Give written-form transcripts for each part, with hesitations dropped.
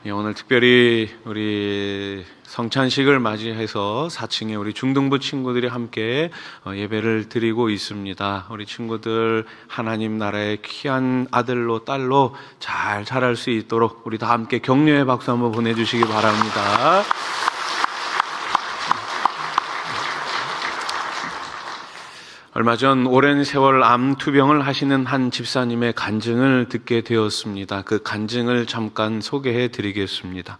오늘 특별히 우리 성찬식을 맞이해서 4층에 우리 중등부 친구들이 함께 예배를 드리고 있습니다. 우리 친구들 하나님 나라의 귀한 아들로 딸로 잘 자랄 수 있도록 우리 다 함께 격려의 박수 한번 보내주시기 바랍니다. 얼마 전 오랜 세월 암 투병을 하시는 한 집사님의 간증을 듣게 되었습니다. 그 간증을 잠깐 소개해 드리겠습니다.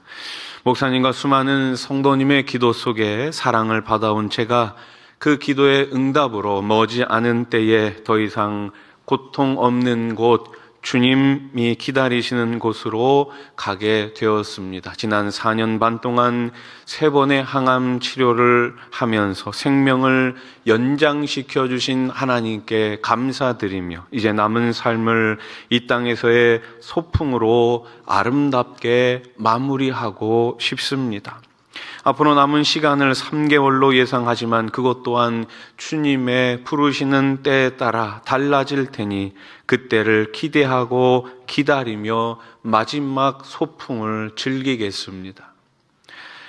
목사님과 수많은 성도님의 기도 속에 사랑을 받아온 제가 그 기도의 응답으로 머지않은 때에 더 이상 고통 없는 곳, 주님이 기다리시는 곳으로 가게 되었습니다. 지난 4년 반 동안 3번의 항암 치료를 하면서 생명을 연장시켜 주신 하나님께 감사드리며 이제 남은 삶을 이 땅에서의 소풍으로 아름답게 마무리하고 싶습니다. 앞으로 남은 시간을 3개월로 예상하지만 그것 또한 주님의 부르시는 때에 따라 달라질 테니 그때를 기대하고 기다리며 마지막 소풍을 즐기겠습니다.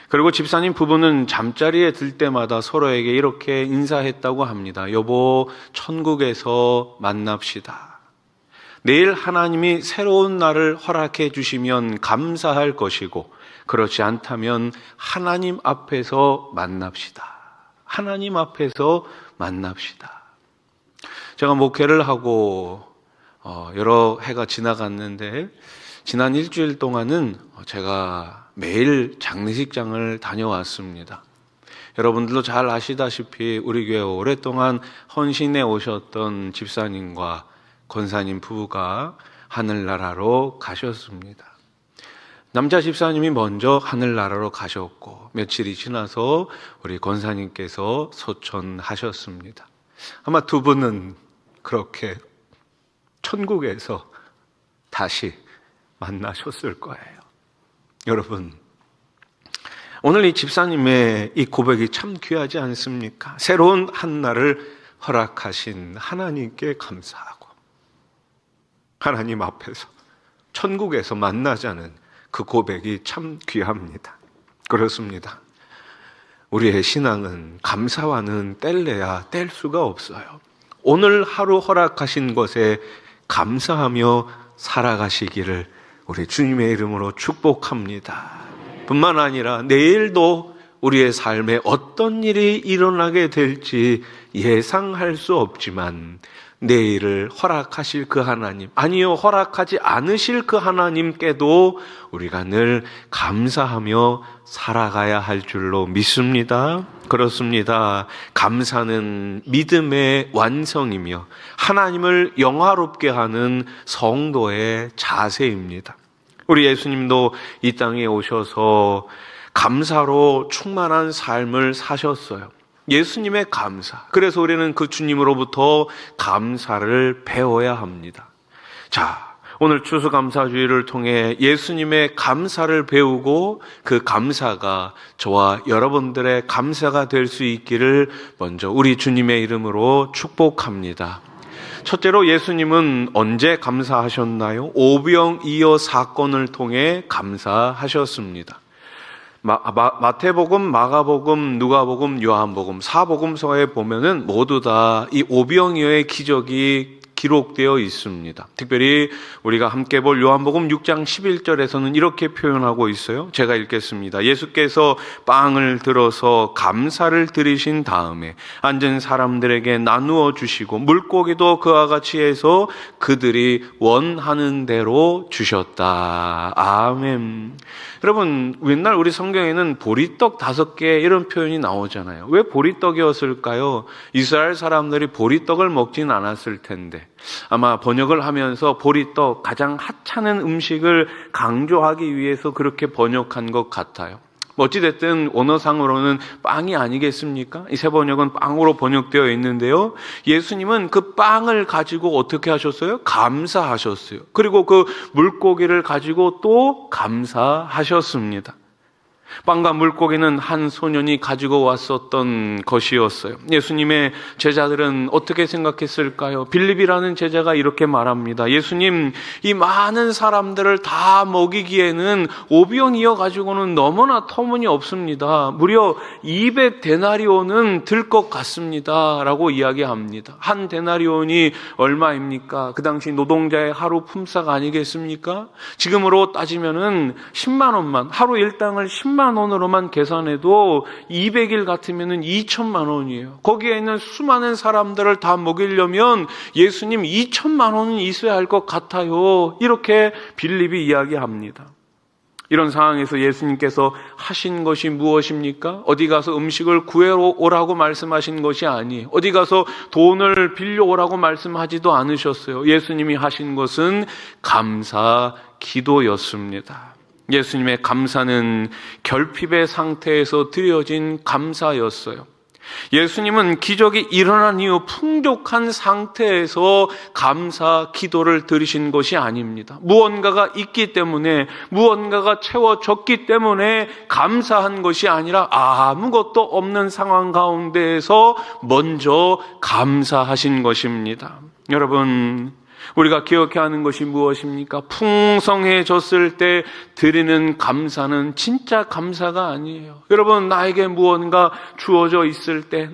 그리고 집사님 부부는 잠자리에 들 때마다 서로에게 이렇게 인사했다고 합니다. 여보, 천국에서 만납시다. 내일 하나님이 새로운 날을 허락해 주시면 감사할 것이고 그렇지 않다면 하나님 앞에서 만납시다. 하나님 앞에서 만납시다. 제가 목회를 하고 여러 해가 지나갔는데 지난 일주일 동안은 제가 매일 장례식장을 다녀왔습니다. 여러분들도 잘 아시다시피 우리 교회 오랫동안 헌신해 오셨던 집사님과 권사님 부부가 하늘나라로 가셨습니다. 남자 집사님이 먼저 하늘나라로 가셨고 며칠이 지나서 우리 권사님께서 소천하셨습니다. 아마 두 분은 그렇게 천국에서 다시 만나셨을 거예요. 여러분, 오늘 이 집사님의 이 고백이 참 귀하지 않습니까? 새로운 한 날을 허락하신 하나님께 감사하고 하나님 앞에서 천국에서 만나자는 그 고백이 참 귀합니다. 그렇습니다. 우리의 신앙은 감사와는 뗄래야 뗄 수가 없어요. 오늘 하루 허락하신 것에 감사하며 살아가시기를 우리 주님의 이름으로 축복합니다. 뿐만 아니라 내일도 우리의 삶에 어떤 일이 일어나게 될지 예상할 수 없지만 내일을 허락하실 그 하나님, 아니요 허락하지 않으실 그 하나님께도 우리가 늘 감사하며 살아가야 할 줄로 믿습니다. 그렇습니다. 감사는 믿음의 완성이며 하나님을 영화롭게 하는 성도의 자세입니다. 우리 예수님도 이 땅에 오셔서 감사로 충만한 삶을 사셨어요. 예수님의 감사. 그래서 우리는 그 주님으로부터 감사를 배워야 합니다. 자, 오늘 추수감사주의를 통해 예수님의 감사를 배우고 그 감사가 저와 여러분들의 감사가 될 수 있기를 먼저 우리 주님의 이름으로 축복합니다. 첫째로 예수님은 언제 감사하셨나요? 오병이어 사건을 통해 감사하셨습니다. 마태복음, 마가복음, 누가복음, 요한복음, 사복음서에 보면은 모두 다 이 오병이어의 기적이 기록되어 있습니다. 특별히 우리가 함께 볼 요한복음 6장 11절에서는 이렇게 표현하고 있어요. 제가 읽겠습니다. 예수께서 빵을 들어서 감사를 드리신 다음에 앉은 사람들에게 나누어 주시고 물고기도 그와 같이 해서 그들이 원하는 대로 주셨다. 아멘. 여러분, 옛날 우리 성경에는 보리떡 5개 이런 표현이 나오잖아요. 왜 보리떡이었을까요? 이스라엘 사람들이 보리떡을 먹지는 않았을 텐데 아마 번역을 하면서 보리떡, 가장 하찮은 음식을 강조하기 위해서 그렇게 번역한 것 같아요. 어찌됐든 원어상으로는 빵이 아니겠습니까? 이 새 번역은 빵으로 번역되어 있는데요. 예수님은 그 빵을 가지고 어떻게 하셨어요? 감사하셨어요. 그리고 그 물고기를 가지고 또 감사하셨습니다. 빵과 물고기는 한 소년이 가지고 왔었던 것이었어요. 예수님의 제자들은 어떻게 생각했을까요? 빌립이라는 제자가 이렇게 말합니다. 예수님, 이 많은 사람들을 다 먹이기에는 오병이어 가지고는 너무나 터무니없습니다. 무려 200데나리온은 들 것 같습니다 라고 이야기합니다. 한 데나리온이 얼마입니까? 그 당시 노동자의 하루 품삯 아니겠습니까? 지금으로 따지면은 10만 원만, 하루 일당을 10만 원으로만 계산해도 200일 같으면 2천만 원이에요. 거기에 있는 수많은 사람들을 다 먹이려면 예수님 2천만 원은 있어야 할 것 같아요. 이렇게 빌립이 이야기합니다. 이런 상황에서 예수님께서 하신 것이 무엇입니까? 어디 가서 음식을 구해러 오라고 말씀하신 것이 아니에요. 어디 가서 돈을 빌려오라고 말씀하지도 않으셨어요. 예수님이 하신 것은 감사 기도였습니다. 예수님의 감사는 결핍의 상태에서 드려진 감사였어요. 예수님은 기적이 일어난 이후 풍족한 상태에서 감사 기도를 드리신 것이 아닙니다. 무언가가 있기 때문에, 무언가가 채워졌기 때문에 감사한 것이 아니라 아무것도 없는 상황 가운데에서 먼저 감사하신 것입니다. 여러분, 우리가 기억해야 하는 것이 무엇입니까? 풍성해졌을 때 드리는 감사는 진짜 감사가 아니에요. 여러분, 나에게 무언가 주어져 있을 때,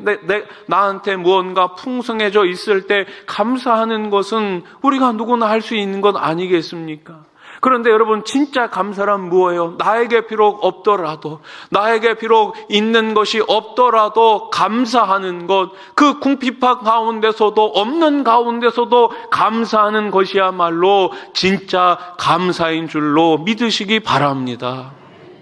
나한테 무언가 풍성해져 있을 때 감사하는 것은 우리가 누구나 할 수 있는 것 아니겠습니까? 그런데 여러분, 진짜 감사란 무엇이에요? 나에게 비록 없더라도, 나에게 비록 있는 것이 없더라도 감사하는 것, 그 궁핍한 가운데서도, 없는 가운데서도 감사하는 것이야말로 진짜 감사인 줄로 믿으시기 바랍니다.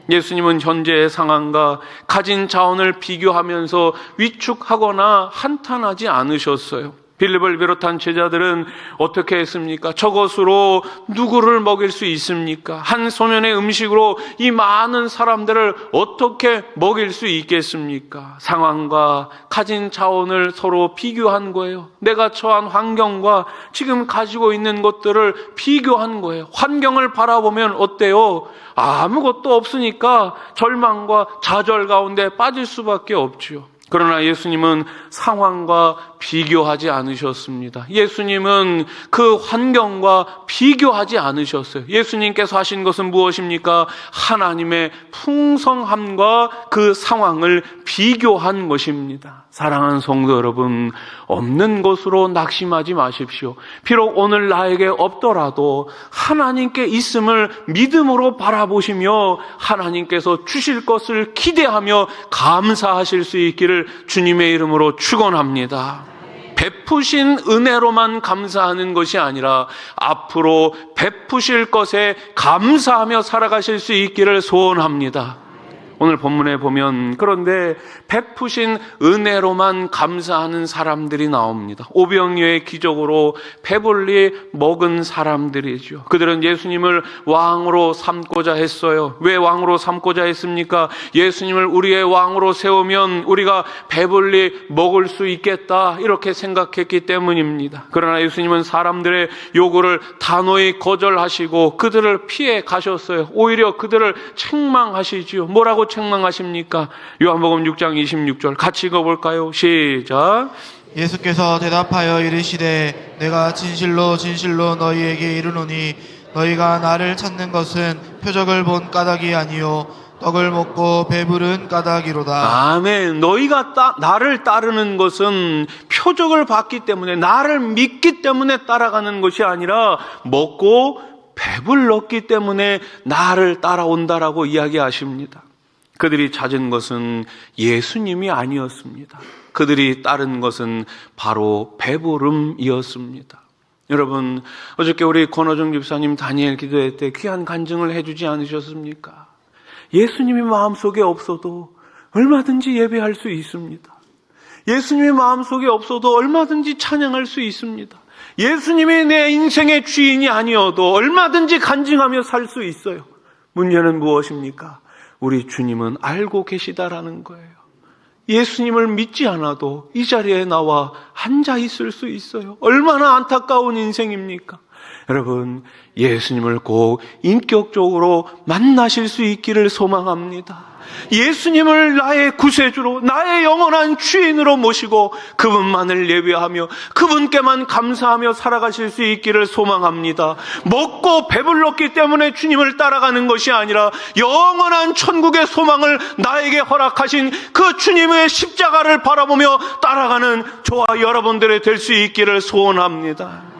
예수님은 현재의 상황과 가진 자원을 비교하면서 위축하거나 한탄하지 않으셨어요. 빌립을 비롯한 제자들은 어떻게 했습니까? 저것으로 누구를 먹일 수 있습니까? 한 소년의 음식으로 이 많은 사람들을 어떻게 먹일 수 있겠습니까? 상황과 가진 자원을 서로 비교한 거예요. 내가 처한 환경과 지금 가지고 있는 것들을 비교한 거예요. 환경을 바라보면 어때요? 아무것도 없으니까 절망과 좌절 가운데 빠질 수밖에 없죠. 그러나 예수님은 상황과 비교하지 않으셨습니다. 예수님은 그 환경과 비교하지 않으셨어요. 예수님께서 하신 것은 무엇입니까? 하나님의 풍성함과 그 상황을 비교한 것입니다. 사랑하는 성도 여러분, 없는 것으로 낙심하지 마십시오. 비록 오늘 나에게 없더라도 하나님께 있음을 믿음으로 바라보시며 하나님께서 주실 것을 기대하며 감사하실 수 있기를 주님의 이름으로 축원합니다. 베푸신 은혜로만 감사하는 것이 아니라 앞으로 베푸실 것에 감사하며 살아가실 수 있기를 소원합니다. 오늘 본문에 보면 그런데 베푸신 은혜로만 감사하는 사람들이 나옵니다. 오병이어의 기적으로 배불리 먹은 사람들이죠. 그들은 예수님을 왕으로 삼고자 했어요. 왜 왕으로 삼고자 했습니까? 예수님을 우리의 왕으로 세우면 우리가 배불리 먹을 수 있겠다 이렇게 생각했기 때문입니다. 그러나 예수님은 사람들의 요구를 단호히 거절하시고 그들을 피해 가셨어요. 오히려 그들을 책망하시지요. 뭐라고 책망하십니까? 요한복음 6장 26절 같이 읽어볼까요? 시작. 예수께서 대답하여 이르시되 내가 진실로 진실로 너희에게 이르노니 너희가 나를 찾는 것은 표적을 본 까닭이 아니요 떡을 먹고 배부른 까닭이로다. 아멘. 너희가 나를 따르는 것은 표적을 봤기 때문에, 나를 믿기 때문에 따라가는 것이 아니라 먹고 배불렀기 때문에 나를 따라온다라고 이야기하십니다. 그들이 찾은 것은 예수님이 아니었습니다. 그들이 따른 것은 바로 배부름이었습니다. 여러분, 어저께 우리 권호정 집사님 다니엘 기도회 때 귀한 간증을 해주지 않으셨습니까? 예수님이 마음속에 없어도 얼마든지 예배할 수 있습니다. 예수님이 마음속에 없어도 얼마든지 찬양할 수 있습니다. 예수님이 내 인생의 주인이 아니어도 얼마든지 간증하며 살 수 있어요. 문제는 무엇입니까? 우리 주님은 알고 계시다라는 거예요. 예수님을 믿지 않아도 이 자리에 나와 앉아 있을 수 있어요. 얼마나 안타까운 인생입니까? 여러분, 예수님을 꼭 인격적으로 만나실 수 있기를 소망합니다. 예수님을 나의 구세주로, 나의 영원한 주인으로 모시고 그분만을 예배하며 그분께만 감사하며 살아가실 수 있기를 소망합니다. 먹고 배불렀기 때문에 주님을 따라가는 것이 아니라 영원한 천국의 소망을 나에게 허락하신 그 주님의 십자가를 바라보며 따라가는 저와 여러분들이 될 수 있기를 소원합니다.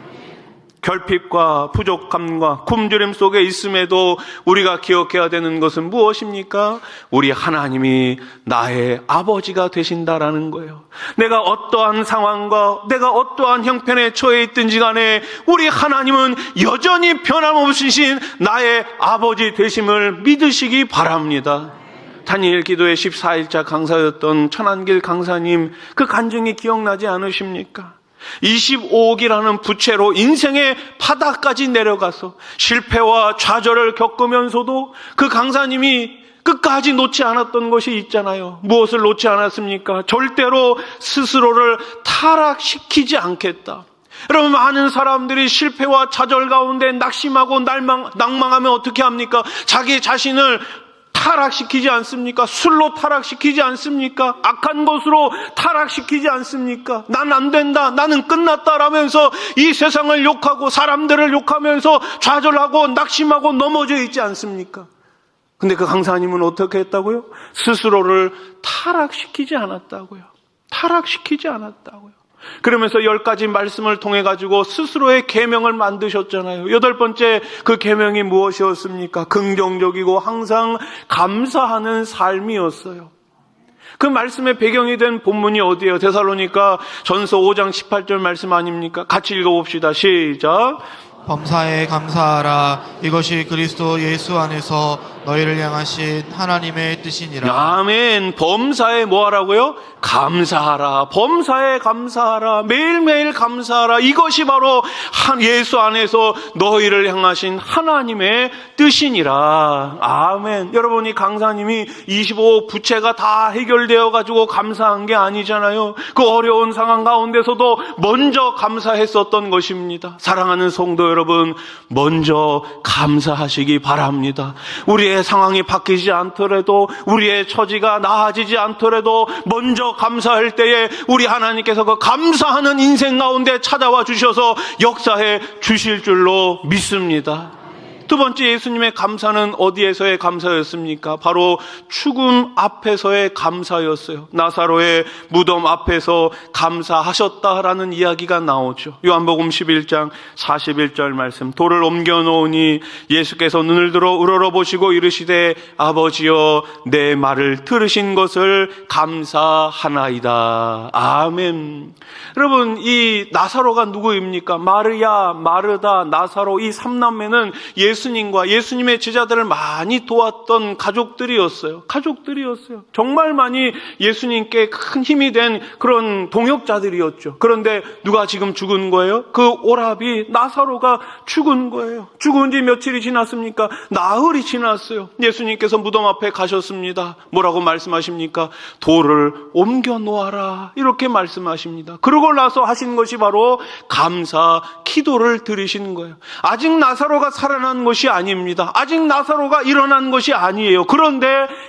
결핍과 부족함과 굶주림 속에 있음에도 우리가 기억해야 되는 것은 무엇입니까? 우리 하나님이 나의 아버지가 되신다라는 거예요. 내가 어떠한 상황과 내가 어떠한 형편에 처해 있든지 간에 우리 하나님은 여전히 변함없으신 나의 아버지 되심을 믿으시기 바랍니다. 다니엘 기도의 14일차 강사였던 천안길 강사님, 그 간증이 기억나지 않으십니까? 25억이라는 부채로 인생의 바닥까지 내려가서 실패와 좌절을 겪으면서도 그 강사님이 끝까지 놓지 않았던 것이 있잖아요. 무엇을 놓지 않았습니까? 절대로 스스로를 타락시키지 않겠다. 여러분, 많은 사람들이 실패와 좌절 가운데 낙심하고 낭망하면 어떻게 합니까? 자기 자신을 타락시키지 않습니까? 술로 타락시키지 않습니까? 악한 것으로 타락시키지 않습니까? 난 안 된다, 나는 끝났다라면서 이 세상을 욕하고 사람들을 욕하면서 좌절하고 낙심하고 넘어져 있지 않습니까? 근데 그 강사님은 어떻게 했다고요? 스스로를 타락시키지 않았다고요. 타락시키지 않았다고요. 그러면서 10가지 말씀을 통해 가지고 스스로의 계명을 만드셨잖아요. 8번째 그 계명이 무엇이었습니까? 긍정적이고 항상 감사하는 삶이었어요. 그 말씀의 배경이 된 본문이 어디예요? 데살로니가 전서 5장 18절 말씀 아닙니까? 같이 읽어봅시다. 시작. 범사에 감사하라. 이것이 그리스도 예수 안에서 너희를 향하신 하나님의 뜻이니라. 아멘. 범사에 뭐 하라고요? 감사하라. 범사에 감사하라. 매일매일 감사하라. 이것이 바로 예수 안에서 너희를 향하신 하나님의 뜻이니라. 아멘. 여러분, 이 강사님이 25억 부채가 다 해결되어 가지고 감사한 게 아니잖아요. 그 어려운 상황 가운데서도 먼저 감사했었던 것입니다. 사랑하는 성도 여러분, 먼저 감사하시기 바랍니다. 우리의 상황이 바뀌지 않더라도, 우리의 처지가 나아지지 않더라도 먼저 감사할 때에 우리 하나님께서 그 감사하는 인생 가운데 찾아와 주셔서 역사해 주실 줄로 믿습니다. 두 번째, 예수님의 감사는 어디에서의 감사였습니까? 바로 죽음 앞에서의 감사였어요. 나사로의 무덤 앞에서 감사하셨다라는 이야기가 나오죠. 요한복음 11장 41절 말씀. 돌을 옮겨 놓으니 예수께서 눈을 들어 우러러보시고 이르시되 아버지여 내 말을 들으신 것을 감사하나이다. 아멘. 여러분, 이 나사로가 누구입니까? 마르야, 마르다, 나사로, 이 3남매는 예수님과 예수님의 제자들을 많이 도왔던 가족들이었어요. 정말 많이 예수님께 큰 힘이 된 그런 동역자들이었죠. 그런데 누가 지금 죽은 거예요? 그 오라비 나사로가 죽은 거예요. 죽은 지 며칠이 지났습니까? 나흘이 지났어요. 예수님께서 무덤 앞에 가셨습니다. 뭐라고 말씀하십니까? 돌을 옮겨 놓아라, 이렇게 말씀하십니다. 그러고 나서 하신 것이 바로 감사 기도를 드리신 거예요. 아직 나사로가 살아난 것이 아닙니다. 아직 나사로가 일어난 것이 아니에요. 그런데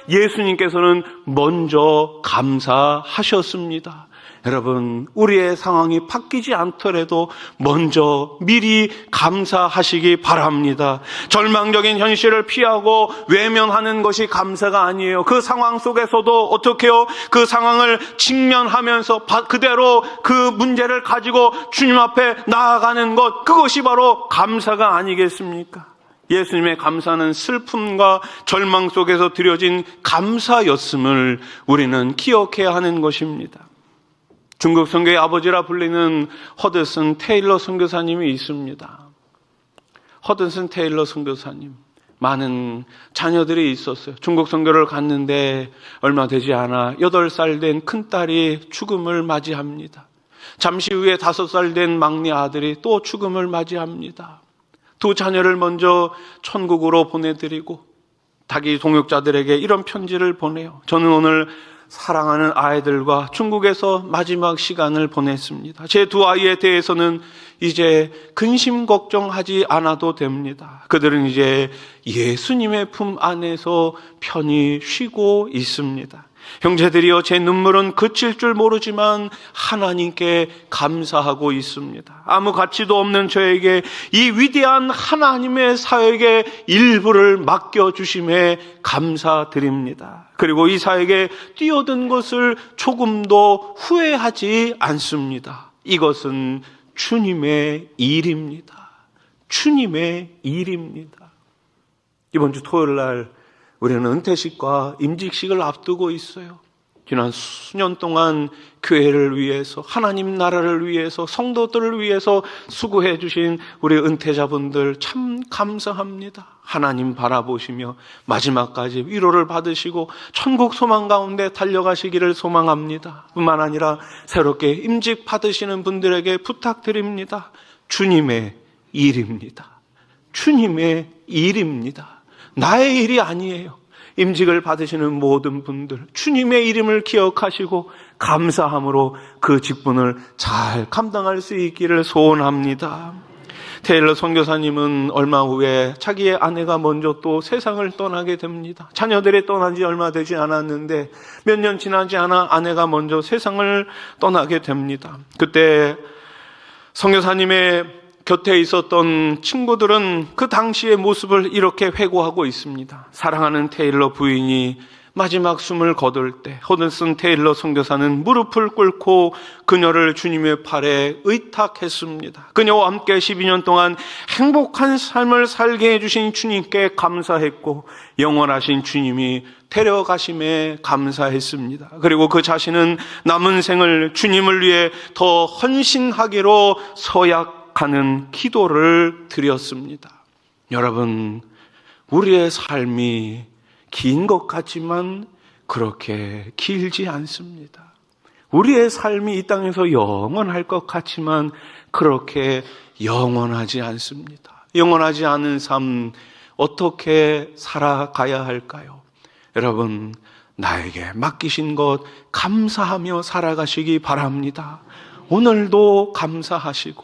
예수님께서는 먼저 감사하셨습니다. 여러분, 우리의 상황이 바뀌지 않더라도 먼저 미리 감사하시기 바랍니다. 절망적인 현실을 피하고 외면하는 것이 감사가 아니에요. 그 상황 속에서도 어떻게 해요? 그 상황을 직면하면서 그대로 그 문제를 가지고 주님 앞에 나아가는 것, 그것이 바로 감사가 아니겠습니까? 예수님의 감사는 슬픔과 절망 속에서 드려진 감사였음을 우리는 기억해야 하는 것입니다. 중국 선교의 아버지라 불리는 허드슨 테일러 선교사님이 있습니다. 허드슨 테일러 선교사님, 많은 자녀들이 있었어요. 중국 선교를 갔는데 얼마 되지 않아 8살 된 큰딸이 죽음을 맞이합니다. 잠시 후에 5살 된 막내 아들이 또 죽음을 맞이합니다. 두 자녀를 먼저 천국으로 보내드리고 자기 동역자들에게 이런 편지를 보내요. 저는 오늘 사랑하는 아이들과 중국에서 마지막 시간을 보냈습니다. 제 두 아이에 대해서는 이제 근심 걱정하지 않아도 됩니다. 그들은 이제 예수님의 품 안에서 편히 쉬고 있습니다. 형제들이여, 제 눈물은 그칠 줄 모르지만 하나님께 감사하고 있습니다. 아무 가치도 없는 저에게 이 위대한 하나님의 사역의 일부를 맡겨주심에 감사드립니다. 그리고 이 사역에 뛰어든 것을 조금도 후회하지 않습니다. 이것은 주님의 일입니다. 주님의 일입니다. 이번 주 토요일 날 우리는 은퇴식과 임직식을 앞두고 있어요. 지난 수년 동안 교회를 위해서, 하나님 나라를 위해서, 성도들을 위해서 수고해 주신 우리 은퇴자분들 참 감사합니다. 하나님 바라보시며 마지막까지 위로를 받으시고 천국 소망 가운데 달려가시기를 소망합니다. 뿐만 아니라 새롭게 임직 받으시는 분들에게 부탁드립니다. 주님의 일입니다. 주님의 일입니다. 나의 일이 아니에요. 임직을 받으시는 모든 분들, 주님의 이름을 기억하시고 감사함으로 그 직분을 잘 감당할 수 있기를 소원합니다. 테일러 선교사님은 얼마 후에 자기의 아내가 먼저 또 세상을 떠나게 됩니다. 자녀들이 떠난 지 얼마 되지 않았는데 몇 년 지나지 않아 아내가 먼저 세상을 떠나게 됩니다. 그때 선교사님의 곁에 있었던 친구들은 그 당시의 모습을 이렇게 회고하고 있습니다. 사랑하는 테일러 부인이 마지막 숨을 거둘 때 허든슨 테일러 선교사는 무릎을 꿇고 그녀를 주님의 팔에 의탁했습니다. 그녀와 함께 12년 동안 행복한 삶을 살게 해주신 주님께 감사했고 영원하신 주님이 데려가심에 감사했습니다. 그리고 그 자신은 남은 생을 주님을 위해 더 헌신하기로 서약하는 기도를 드렸습니다. 여러분, 우리의 삶이 긴 것 같지만 그렇게 길지 않습니다. 우리의 삶이 이 땅에서 영원할 것 같지만 그렇게 영원하지 않습니다. 영원하지 않은 삶 어떻게 살아가야 할까요? 여러분, 나에게 맡기신 것 감사하며 살아가시기 바랍니다. 오늘도 감사하시고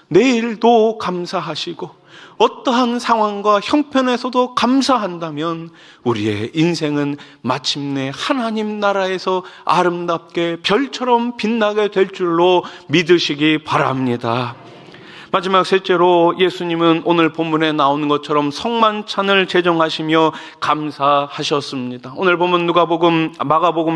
내일도 감사하시고 어떠한 상황과 형편에서도 감사한다면 우리의 인생은 마침내 하나님 나라에서 아름답게 별처럼 빛나게 될 줄로 믿으시기 바랍니다. 마지막 셋째로 예수님은 오늘 본문에 나오는 것처럼 성만찬을 제정하시며 감사하셨습니다. 오늘 보면 마가복음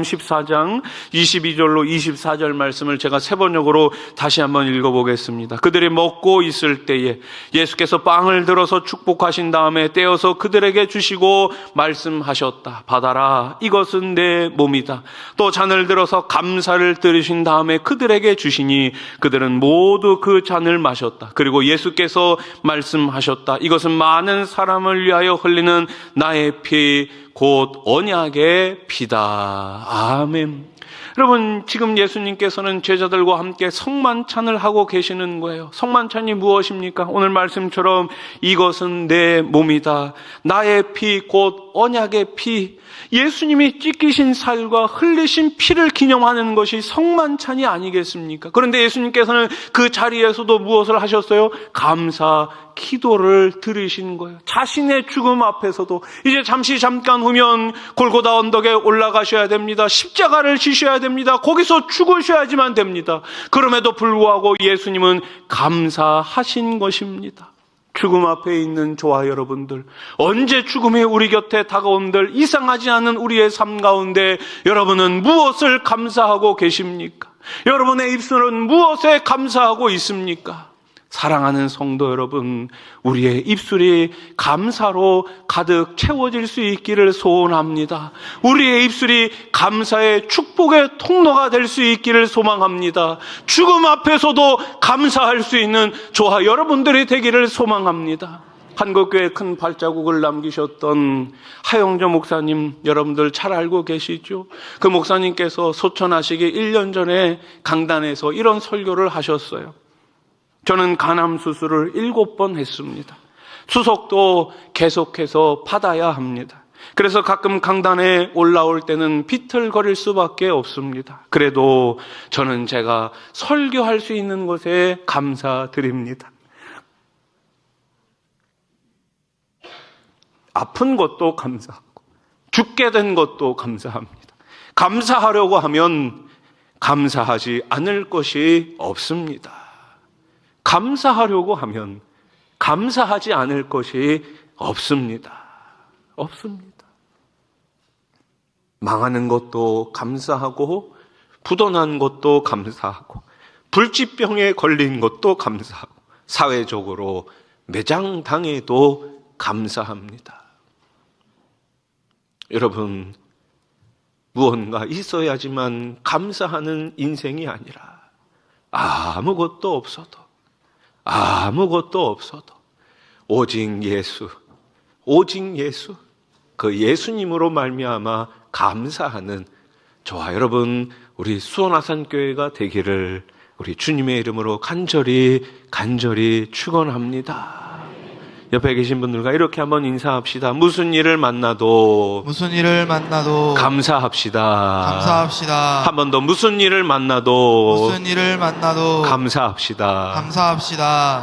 14장 22절로 24절 말씀을 제가 세 번역으로 다시 한번 읽어보겠습니다. 그들이 먹고 있을 때에 예수께서 빵을 들어서 축복하신 다음에 떼어서 그들에게 주시고 말씀하셨다. 받아라, 이것은 내 몸이다. 또 잔을 들어서 감사를 들으신 다음에 그들에게 주시니 그들은 모두 그 잔을 마셨다. 그리고 예수께서 말씀하셨다. 이것은 많은 사람을 위하여 흘리는 나의 피, 곧 언약의 피다. 아멘. 여러분, 지금 예수님께서는 제자들과 함께 성만찬을 하고 계시는 거예요. 성만찬이 무엇입니까? 오늘 말씀처럼 이것은 내 몸이다. 나의 피, 곧 언약의 피. 예수님이 찢기신 살과 흘리신 피를 기념하는 것이 성만찬이 아니겠습니까? 그런데 예수님께서는 그 자리에서도 무엇을 하셨어요? 감사 기도를 드리신 거예요. 자신의 죽음 앞에서도 이제 잠깐 후면 골고다 언덕에 올라가셔야 됩니다. 십자가를 지셔야 됩니다. 거기서 죽으셔야지만 됩니다. 그럼에도 불구하고 예수님은 감사하신 것입니다. 죽음 앞에 있는 저와 여러분들, 언제 죽음이 우리 곁에 다가온들 이상하지 않은 우리의 삶 가운데 여러분은 무엇을 감사하고 계십니까? 여러분의 입술은 무엇에 감사하고 있습니까? 사랑하는 성도 여러분, 우리의 입술이 감사로 가득 채워질 수 있기를 소원합니다. 우리의 입술이 감사의 축복의 통로가 될 수 있기를 소망합니다. 죽음 앞에서도 감사할 수 있는 저와 여러분들이 되기를 소망합니다. 한국교회에 큰 발자국을 남기셨던 하영조 목사님, 여러분들 잘 알고 계시죠? 그 목사님께서 소천하시기 1년 전에 강단에서 이런 설교를 하셨어요. 저는 간암 수술을 7번 했습니다. 수속도 계속해서 받아야 합니다. 그래서 가끔 강단에 올라올 때는 비틀거릴 수밖에 없습니다. 그래도 저는 제가 설교할 수 있는 것에 감사드립니다. 아픈 것도 감사하고 죽게 된 것도 감사합니다. 감사하려고 하면 감사하지 않을 것이 없습니다. 감사하려고 하면 감사하지 않을 것이 없습니다. 없습니다. 망하는 것도 감사하고 부도난 것도 감사하고 불치병에 걸린 것도 감사하고 사회적으로 매장당해도 감사합니다. 여러분, 무언가 있어야지만 감사하는 인생이 아니라 아무것도 없어도 오직 예수, 그 예수님으로 말미암아 감사하는 저와 여러분 우리 수원아산교회가 되기를 우리 주님의 이름으로 간절히 축원합니다. 옆에 계신 분들과 이렇게 한번 인사합시다. 무슨 일을 만나도 감사합시다. 한 번 더 무슨 일을 만나도 감사합시다. 감사합시다.